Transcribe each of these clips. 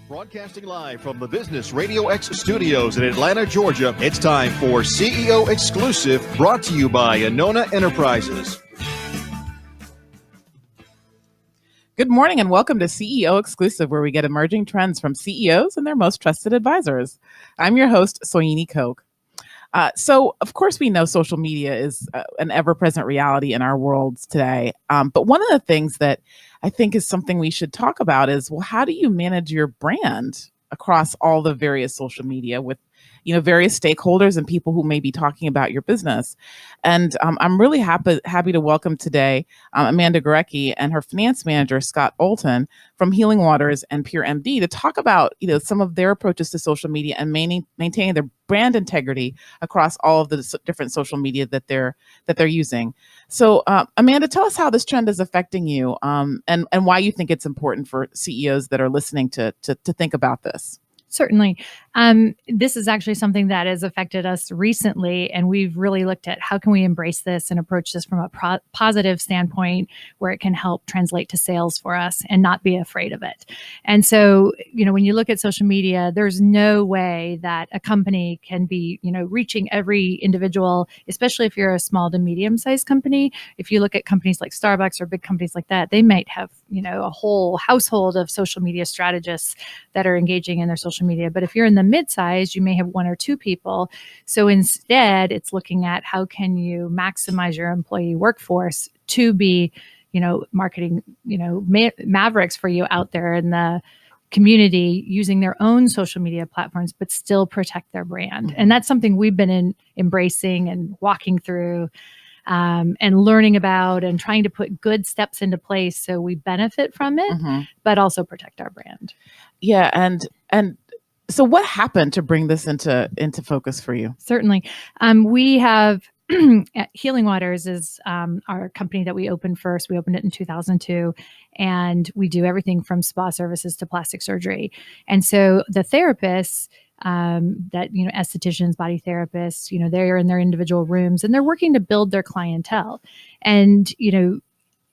Broadcasting live from the Business Radio X studios in Atlanta, Georgia, it's time for CEO Exclusive, brought to you by Anona Enterprises. Good morning and welcome to CEO Exclusive, where we get emerging trends from CEOs and their most trusted advisors. I'm your host, Soyini Koch. So, of course, we know social media is an ever-present reality in our worlds today. But one of the things that I think is something we should talk about is, well, how do you manage your brand across all the various social media with, various stakeholders and people who may be talking about your business? And I'm really happy to welcome today Amanda Gorecki and her finance manager, Scott Olton, from Healing Waters and Pure MD to talk about, some of their approaches to social media and maintaining their brand integrity across all of the different social media that they're using. So, Amanda, tell us how this trend is affecting you, and why you think it's important for CEOs that are listening to think about this. Certainly. This is actually something that has affected us recently, and we've really looked at how can we embrace this and approach this from a positive standpoint where it can help translate to sales for us and not be afraid of it. And so, when you look at social media, there's no way that a company can be, reaching every individual, especially if you're a small to medium-sized company. If you look at companies like Starbucks or big companies like that, they might have, a whole household of social media strategists that are engaging in their social media. But if you're in the mid-size, you may have one or two people. So instead, it's looking at how can you maximize your employee workforce to be, marketing, mavericks for you out there in the community using their own social media platforms, but still protect their brand. And that's something we've been embracing and walking through and learning about and trying to put good steps into place so we benefit from it, but also protect our brand. Yeah. And so what happened to bring this into focus for you? Certainly. We have Healing Waters is our company that we opened first. We opened it in 2002, and we do everything from spa services to plastic surgery. And so the therapists that, estheticians, body therapists, they're in their individual rooms and they're working to build their clientele. And,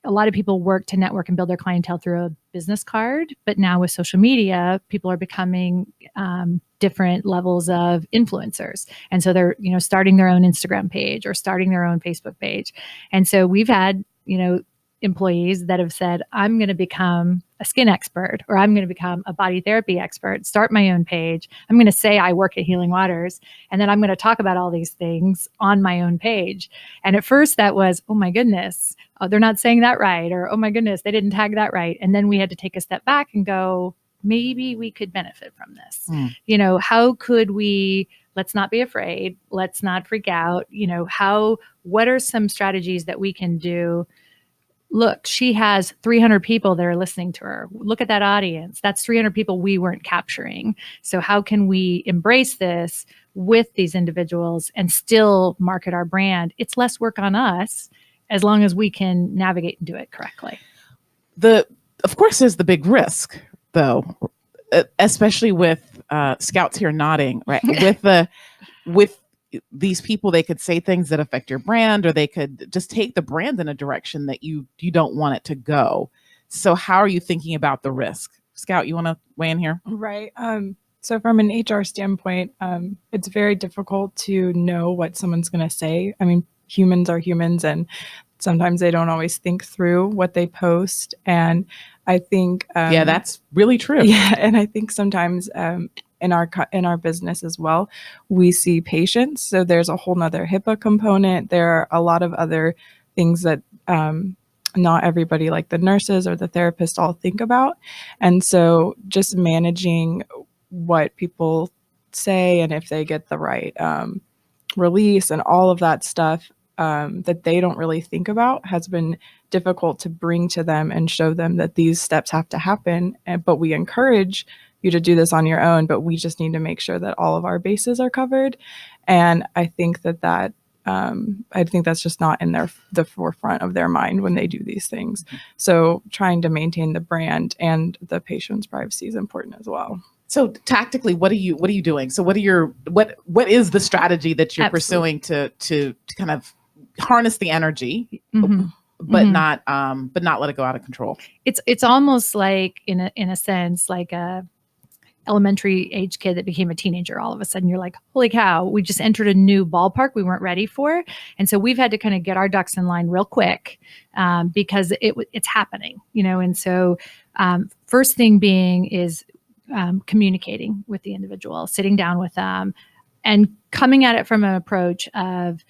a lot of people work to network and build their clientele through a business card. But now with social media, people are becoming different levels of influencers. And so they're, starting their own Instagram page or starting their own Facebook page. And so we've had, employees that have said, I'm going to become a skin expert, or I'm going to become a body therapy expert, start my own page. I'm going to say I work at Healing Waters, and then I'm going to talk about all these things on my own page. And at first that was, oh my goodness, they're not saying that right. Or, oh my goodness, they didn't tag that right. And then we had to take a step back and go, maybe we could benefit from this. How could we, let's not be afraid. Let's not freak out. What are some strategies that we can do? Look, she has 300 people that are listening to her. Look at that audience. That's 300 people we weren't capturing. So how can we embrace this with these individuals and still market our brand? It's less work on us as long as we can navigate and do it correctly. Of course, there's the big risk, though, especially with Scouts here nodding, right? with these people, they could say things that affect your brand, or they could just take the brand in a direction that you don't want it to go. So how are you thinking about the risk? Scout, you want to weigh in here? Right. So from an HR standpoint, it's very difficult to know what someone's going to say. I mean, humans are humans, and sometimes they don't always think through what they post. And I think that's really true. Yeah, and I think sometimes in our business as well, we see patients. So there's a whole nother HIPAA component. There are a lot of other things that not everybody, like the nurses or the therapists, all think about. And so just managing what people say and if they get the right release and all of that stuff that they don't really think about has been difficult to bring to them and show them that these steps have to happen. But we encourage you to do this on your own, but we just need to make sure that all of our bases are covered. And I think that I think that's just not in the forefront of their mind when they do these things. So trying to maintain the brand and the patient's privacy is important as well. So tactically, what are you doing? So what is the strategy that you're Absolutely. pursuing to kind of harness the energy, but not let it go out of control? It's almost like in a sense like elementary age kid that became a teenager all of a sudden. You're like, holy cow, we just entered a new ballpark we weren't ready for. And so we've had to kind of get our ducks in line real quick because it's happening, and so first thing being is communicating with the individual, sitting down with them and coming at it from an approach of,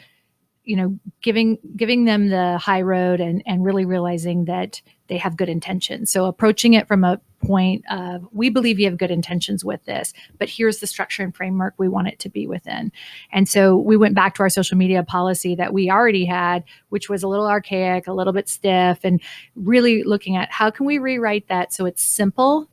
giving them the high road and really realizing that they have good intentions. So approaching it from a point of, we believe you have good intentions with this, but here's the structure and framework we want it to be within. And so we went back to our social media policy that we already had, which was a little archaic, a little bit stiff, and really looking at how can we rewrite that so it's simple,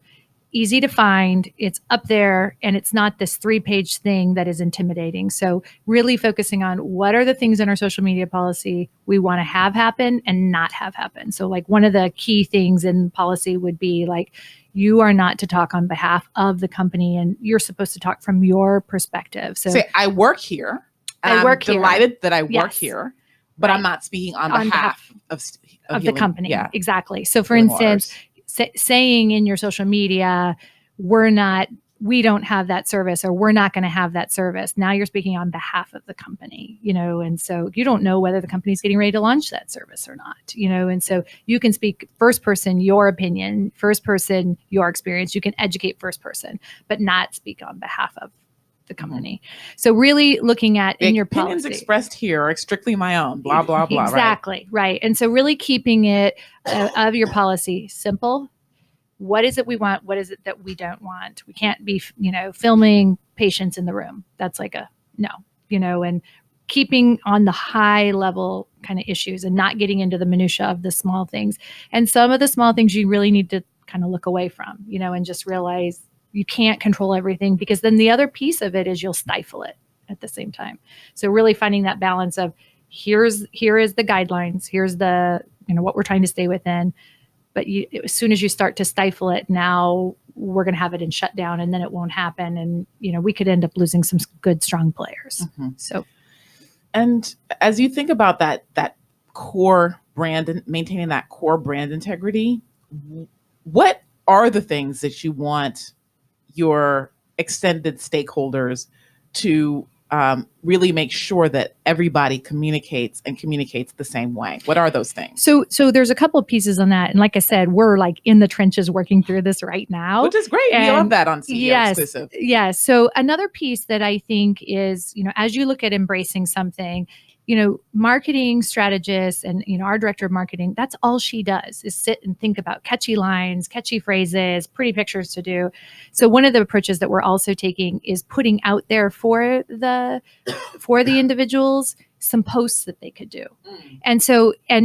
easy to find, it's up there, and it's not this 3-page thing that is intimidating. So really focusing on what are the things in our social media policy we want to have happen and not have happen. So like one of the key things in policy would be like, you are not to talk on behalf of the company and you're supposed to talk from your perspective. So say, I work here. I work here. Delighted that I work Yes. here, but Right. I'm not speaking on behalf of the healing- company. Yeah. Exactly. So for Healing instance, saying in your social media, we don't have that service, or we're not going to have that service. Now you're speaking on behalf of the company, and so you don't know whether the company's getting ready to launch that service or not, and so you can speak first person, your opinion, first person, your experience. You can educate first person, but not speak on behalf of the company. So really looking at in your opinions policy. expressed here are strictly my own, blah, blah, blah. Exactly. Right. And so really keeping it of your policy simple. What is it we want? What is it that we don't want? We can't be, filming patients in the room. That's like a no, and keeping on the high level kind of issues and not getting into the minutia of the small things. And some of the small things you really need to kind of look away from, and just realize you can't control everything, because then the other piece of it is you'll stifle it at the same time. So really finding that balance of here is the guidelines, here's the, what we're trying to stay within. But as soon as you start to stifle it, now we're going to have it in shutdown, and then it won't happen. And, we could end up losing some good, strong players. Mm-hmm. So, and as you think about that core brand and maintaining that core brand integrity, what are the things that you want your extended stakeholders to really make sure that everybody communicates the same way? What are those things? So there's a couple of pieces on that. And like I said, we're like in the trenches working through this right now. Which is great. We love that on CEO Exclusive. Yes. So another piece that I think is, as you look at embracing something, marketing strategists and, our director of marketing, that's all she does is sit and think about catchy lines, catchy phrases, pretty pictures to do. So one of the approaches that we're also taking is putting out there for the individuals some posts that they could do. And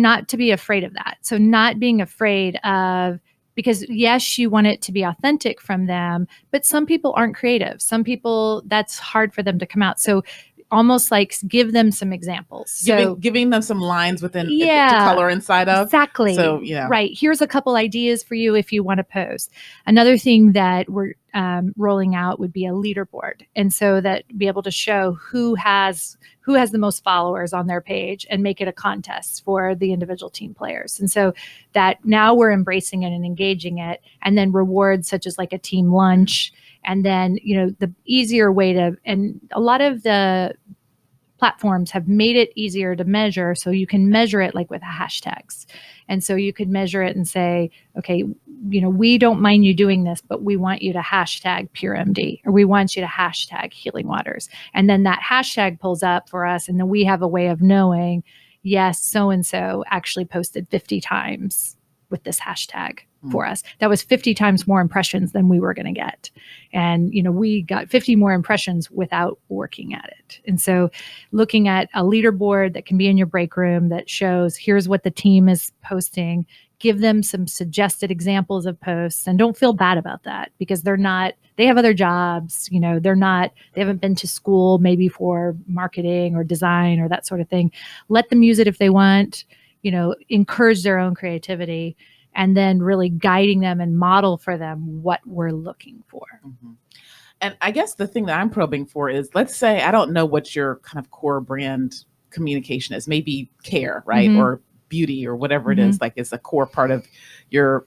not to be afraid of that. So not being afraid of, because yes, you want it to be authentic from them, but some people aren't creative. Some people, that's hard for them to come out. So almost like give them some examples. So giving them some lines within to color inside of. Exactly. So, right. Here's a couple ideas for you if you want to post. Another thing that we're rolling out would be a leaderboard. And so that be able to show who has the most followers on their page and make it a contest for the individual team players. And so that now we're embracing it and engaging it, and then rewards such as like a team lunch. And then, the easier way and a lot of the platforms have made it easier to measure. So you can measure it like with hashtags. And so you could measure it and say, okay, we don't mind you doing this, but we want you to hashtag PureMD, or we want you to hashtag Healing Waters. And then that hashtag pulls up for us. And then we have a way of knowing, yes, so-and-so actually posted 50 times with this hashtag for us. That was 50 times more impressions than we were going to get. And, we got 50 more impressions without working at it. And so looking at a leaderboard that can be in your break room that shows here's what the team is posting, give them some suggested examples of posts, and don't feel bad about that, because they have other jobs, they haven't been to school maybe for marketing or design or that sort of thing. Let them use it if they want, encourage their own creativity, and then really guiding them and model for them what we're looking for. Mm-hmm. And I guess the thing that I'm probing for is, let's say, I don't know what your kind of core brand communication is, maybe care, right? Mm-hmm. Or beauty or whatever it is, like it's a core part of your,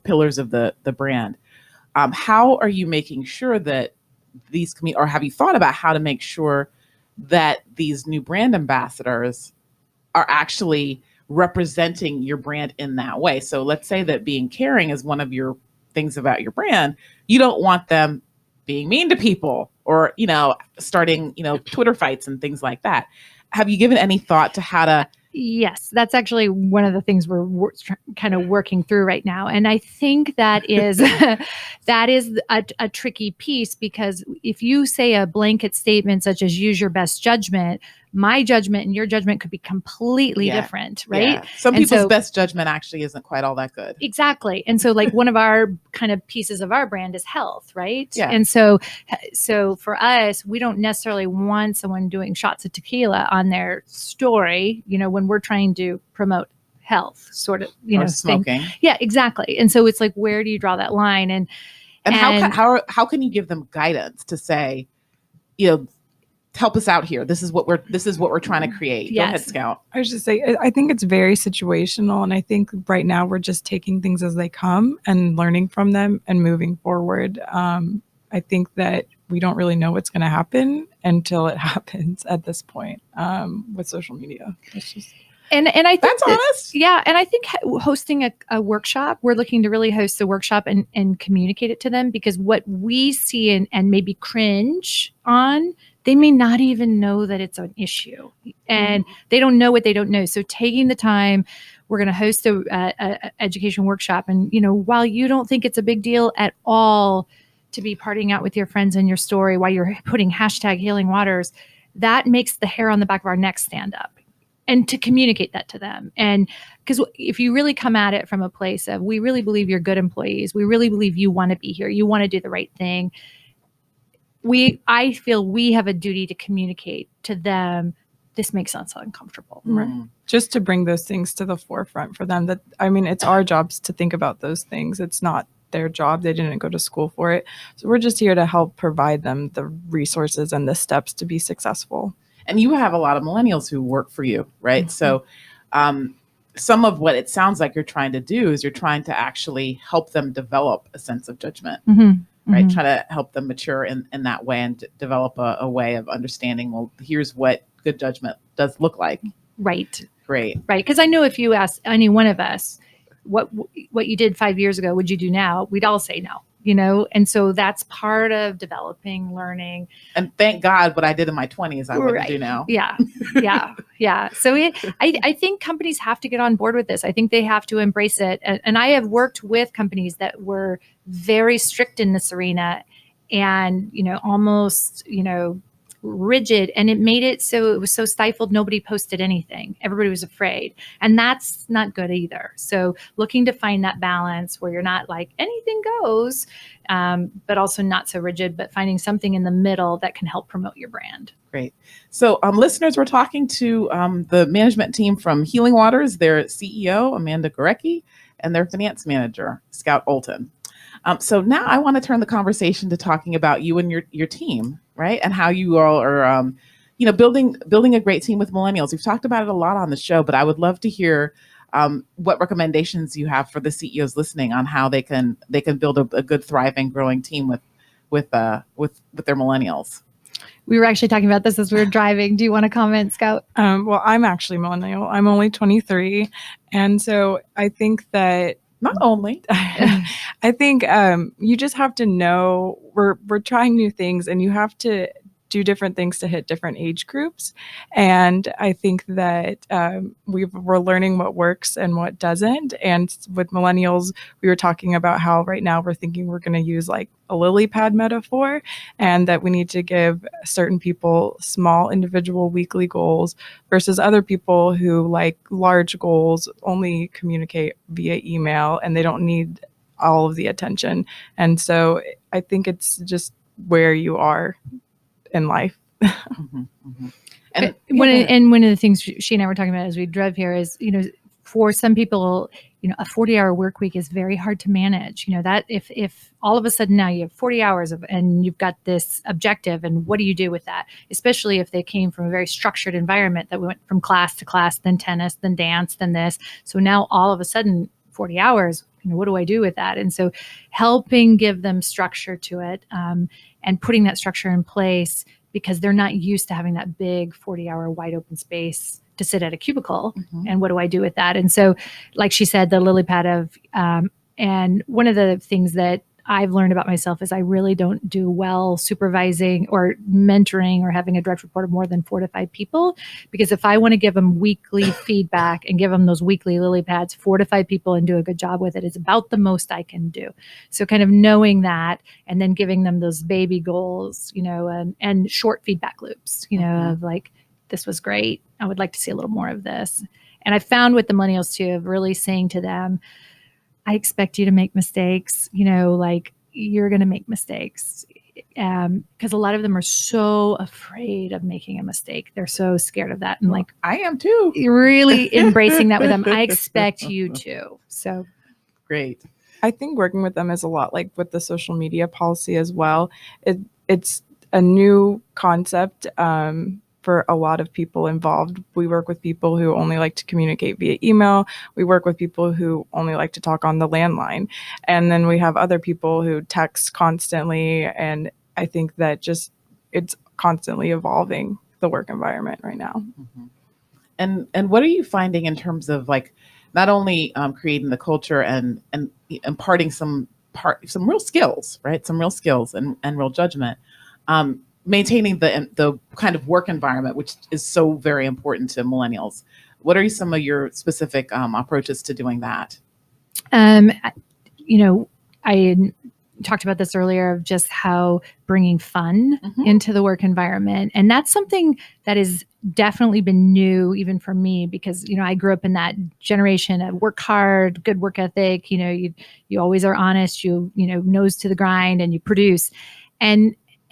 pillars of the brand. How are you making sure that these or have you thought about how to make sure that these new brand ambassadors are actually representing your brand in that way? So let's say that being caring is one of your things about your brand. You don't want them being mean to people or, starting, Twitter fights and things like that. Have you given any thought to how to? Yes, that's actually one of the things we're kind of working through right now. And I think that is that is a tricky piece, because if you say a blanket statement such as use your best judgment, my judgment and your judgment could be completely different, right? Yeah. Some people's best judgment actually isn't quite all that good. Exactly. And so like one of our kind of pieces of our brand is health, right? Yeah. And so for us, we don't necessarily want someone doing shots of tequila on their story, when we're trying to promote health, sort of, or smoking. Yeah, exactly. And so it's like, where do you draw that line? And how can you give them guidance to say, help us out here. This is what we're trying to create. Yes. Go ahead, Scout. I was just say, I think it's very situational. And I think right now we're just taking things as they come and learning from them and moving forward. I think that we don't really know what's going to happen until it happens at this point with social media. It's just... And I think that's honest. Yeah. And I think hosting a workshop, we're looking to really host a workshop and communicate it to them, because what we see and maybe cringe on, they may not even know that it's an issue, and they don't know what they don't know. So taking the time, we're going to host a education workshop. And, while you don't think it's a big deal at all to be partying out with your friends in your story while you're putting hashtag healing waters, that makes the hair on the back of our neck stand up. And to communicate that to them. And because if you really come at it from a place of, we really believe you're good employees, we really believe you want to be here, you want to do the right thing, I feel we have a duty to communicate to them, this makes us uncomfortable. Right. Just to bring those things to the forefront for them. It's our jobs to think about those things. It's not their job. They didn't go to school for it. So we're just here to help provide them the resources and the steps to be successful. And you have a lot of millennials who work for you, right? Mm-hmm. So some of what it sounds like you're trying to do is you're trying to actually help them develop a sense of judgment, right? Try to help them mature in that way and develop a way of understanding, well, here's what good judgment does look like. Right. Great. Right. Because I know if you ask any one of us what you did 5 years ago, would you do now? We'd all say no. And so that's part of developing, learning. And thank God what I did in my 20s, I wouldn't do now. Yeah. So I think companies have to get on board with this. I think they have to embrace it. And I have worked with companies that were very strict in this arena and, almost, rigid, and it made it so it was so stifled, nobody posted anything. Everybody was afraid, and that's not good either. So looking to find that balance where you're not like anything goes, but also not so rigid, but finding something in the middle that can help promote your brand. Great. So listeners, we're talking to the management team from Healing Waters, their CEO, Amanda Gorecki, and their finance manager, Scout Olton. So now I want to turn the conversation to talking about you and your team, right? And how you all are, building a great team with millennials. We've talked about it a lot on the show, but I would love to hear what recommendations you have for the CEOs listening on how they can build a good, thriving, growing team with their millennials. We were actually talking about this as we were driving. Do you want to comment, Scout? Well, I'm actually millennial. I'm only 23. And so I think that not only, I think you just have to know we're trying new things, and you have to do different things to hit different age groups. And I think that we're learning what works and what doesn't. And with millennials, we were talking about how right now we're thinking we're going to use like a lily pad metaphor, and that we need to give certain people small individual weekly goals versus other people who like large goals, only communicate via email, and they don't need all of the attention. And so I think it's just where you are in life. And one of the things she and I were talking about as we drove here is, for some people, a 40-hour work week is very hard to manage. That if all of a sudden now you have 40 hours and you've got this objective, and what do you do with that? Especially if they came from a very structured environment that went from class to class, then tennis, then dance, then this. So now all of a sudden 40 hours, what do I do with that? And so helping give them structure to it, and putting that structure in place, because they're not used to having that big 40-hour wide open space to sit at a cubicle. And what do I do with that? And so, like she said, the lily pad of, and one of the things that I've learned about myself is I really don't do well supervising or mentoring or having a direct report of more than 4 to 5 people, because if I want to give them weekly feedback and give them those weekly lily pads, 4 to 5 people, and do a good job with it is about the most I can do. So kind of knowing that, and then giving them those baby goals, and short feedback loops, of like, this was great. I would like to see a little more of this. And I found with the millennials too, of really saying to them, I expect you to make mistakes, like you're going to make mistakes. Because a lot of them are so afraid of making a mistake. They're so scared of that. And like, I am too. Really embracing that with them. I expect you to. So great. I think working with them is a lot like with the social media policy as well. It's a new concept for a lot of people involved. We work with people who only like to communicate via email. We work with people who only like to talk on the landline. And then we have other people who text constantly. And I think that just it's constantly evolving, the work environment right now. And what are you finding in terms of like not only creating the culture and imparting some real skills, right? Some real skills and real judgment, maintaining the kind of work environment, which is so very important to millennials. What are some of your specific approaches to doing that? I talked about this earlier, of just how bringing fun into the work environment. And that's something that has definitely been new, even for me, because, I grew up in that generation of work hard, good work ethic. You always are honest, nose to the grind, and you produce.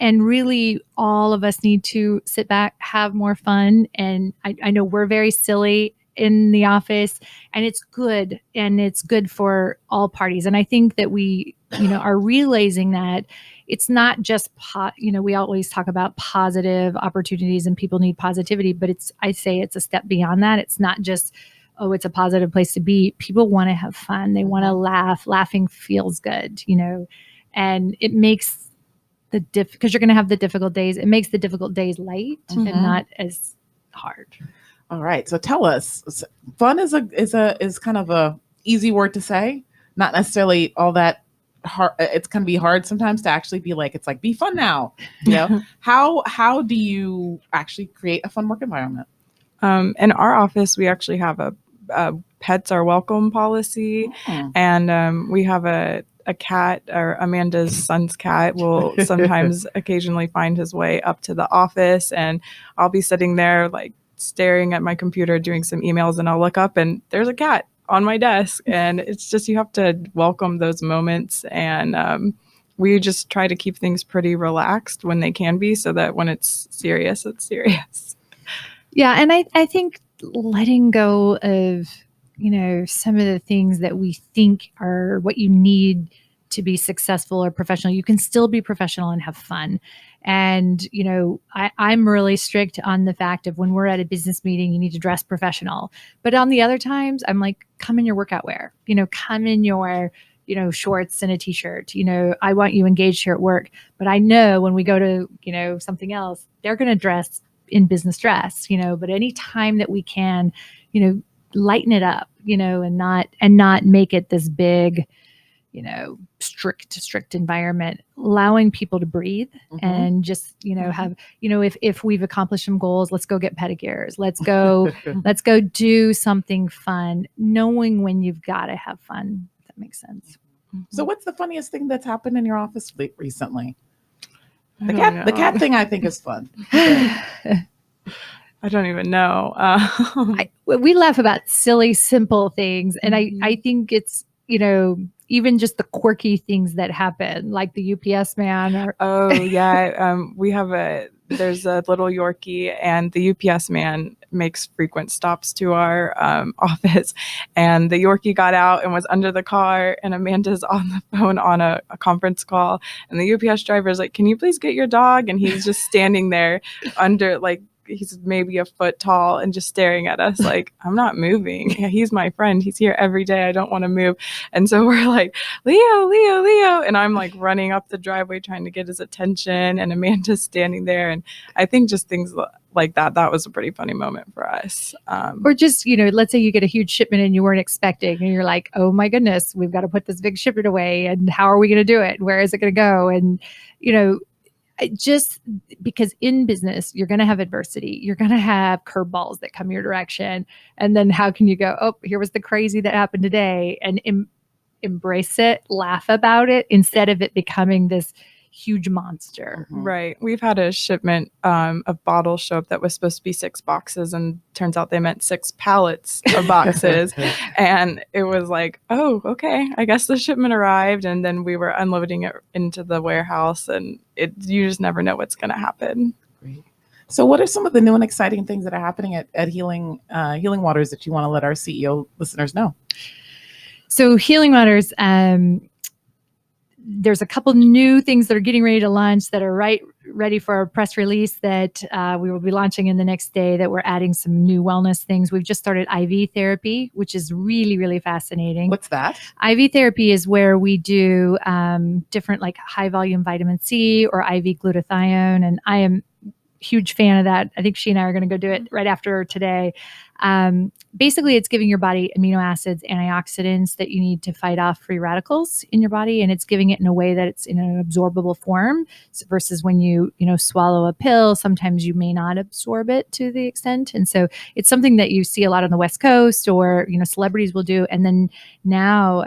And really, all of us need to sit back, have more fun. And I know we're very silly in the office, and it's good. And it's good for all parties. And I think that we, are realizing that it's not just, we always talk about positive opportunities and people need positivity, but I say it's a step beyond that. It's not just, oh, it's a positive place to be. People want to have fun. They want to laugh. Laughing feels good, and it makes because you're going to have the difficult days. It makes the difficult days light and not as hard. All right. So tell us, fun is kind of a easy word to say, not necessarily all that hard. It's going to be hard sometimes to actually be like, it's like, be fun now. How do you actually create a fun work environment? In our office, we actually have a pets are welcome policy, and we have a cat, or Amanda's son's cat will sometimes occasionally find his way up to the office, and I'll be sitting there like staring at my computer doing some emails, and I'll look up and there's a cat on my desk. And it's just, you have to welcome those moments. And we just try to keep things pretty relaxed when they can be, so that when it's serious, it's serious. Yeah. And I think letting go of, some of the things that we think are what you need to be successful or professional, you can still be professional and have fun. And, I'm really strict on the fact of when we're at a business meeting, you need to dress professional. But on the other times, I'm like, come in your workout wear, come in your, shorts and a t-shirt, I want you engaged here at work. But I know when we go to, something else, they're going to dress in business dress, but any time that we can, lighten it up, and not make it this big, strict environment, allowing people to breathe and just, have, if we've accomplished some goals, let's go get pedicures. Let's go do something fun, knowing when you've got to have fun. If that makes sense. So what's the funniest thing that's happened in your office recently? The cat thing I think is fun. I don't even know. We laugh about silly, simple things. And I think it's, even just the quirky things that happen, like the UPS man. We have there's a little Yorkie, and the UPS man makes frequent stops to our office. And the Yorkie got out and was under the car, and Amanda's on the phone on a conference call. And the UPS driver is like, can you please get your dog? And he's just standing there under, like, he's maybe a foot tall and just staring at us like, I'm not moving. He's my friend. He's here every day. I don't want to move. And so we're like, Leo, Leo, Leo. And I'm like running up the driveway trying to get his attention. And Amanda's standing there. And I think just things like that was a pretty funny moment for us. Or just, let's say you get a huge shipment and you weren't expecting, and you're like, oh my goodness, we've got to put this big shipment away. And how are we going to do it? Where is it going to go? And, just because in business, you're going to have adversity. You're going to have curveballs that come your direction. And then how can you go, oh, here was the crazy that happened today, and embrace it, laugh about it, instead of it becoming this huge monster. Right. We've had a shipment of bottles show up that was supposed to be 6 boxes, and turns out they meant 6 pallets of boxes. And it was like, oh, okay, I guess the shipment arrived. And then we were unloading it into the warehouse, and you just never know what's going to happen. Great. So what are some of the new and exciting things that are happening at Healing Waters that you want to let our CEO listeners know? So Healing Waters, there's a couple new things that are getting ready to launch that are ready for a press release that we will be launching in the next day, that we're adding some new wellness things. We've just started IV therapy, which is really, really fascinating. What's that? IV therapy is where we do different like high volume vitamin C or IV glutathione. And I am a huge fan of that. I think she and I are going to go do it right after today. Basically, it's giving your body amino acids, antioxidants that you need to fight off free radicals in your body, and it's giving it in a way that it's in an absorbable form. Versus when you swallow a pill, sometimes you may not absorb it to the extent. And so it's something that you see a lot on the West Coast, or celebrities will do. And then now,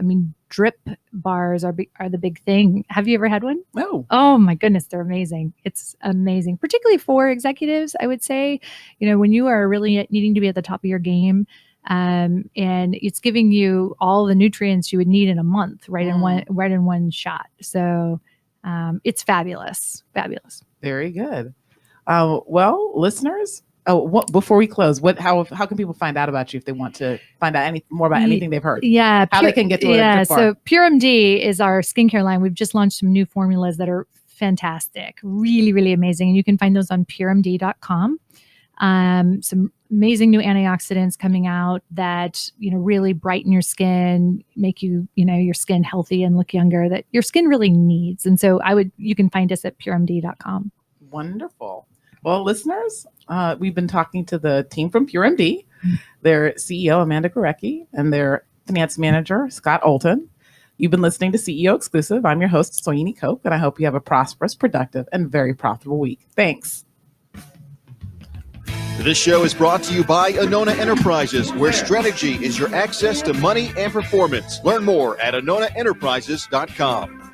drip bars are the big thing. Have you ever had one? No. Oh my goodness, they're amazing. It's amazing, particularly for executives. I would say, when you are really needing to be at the top of your game, and it's giving you all the nutrients you would need in a month, right in one shot. So it's fabulous. Very good. Well, listeners. Before we close, how can people find out about you if they want to find out more about anything they've heard? Yeah, how they can get to it? Yeah, so Pure MD is our skincare line. We've just launched some new formulas that are fantastic, really, really amazing, and you can find those on puremd.com. Some amazing new antioxidants coming out that really brighten your skin, make you your skin healthy and look younger, that your skin really needs. And so you can find us at puremd.com. Wonderful. Well, listeners, we've been talking to the team from Pure MD, their CEO, Amanda Gorecki, and their finance manager, Scott Olton. You've been listening to CEO Exclusive. I'm your host, Soyini Koch, and I hope you have a prosperous, productive, and very profitable week. Thanks. This show is brought to you by Anona Enterprises, where strategy is your access to money and performance. Learn more at AnonaEnterprises.com.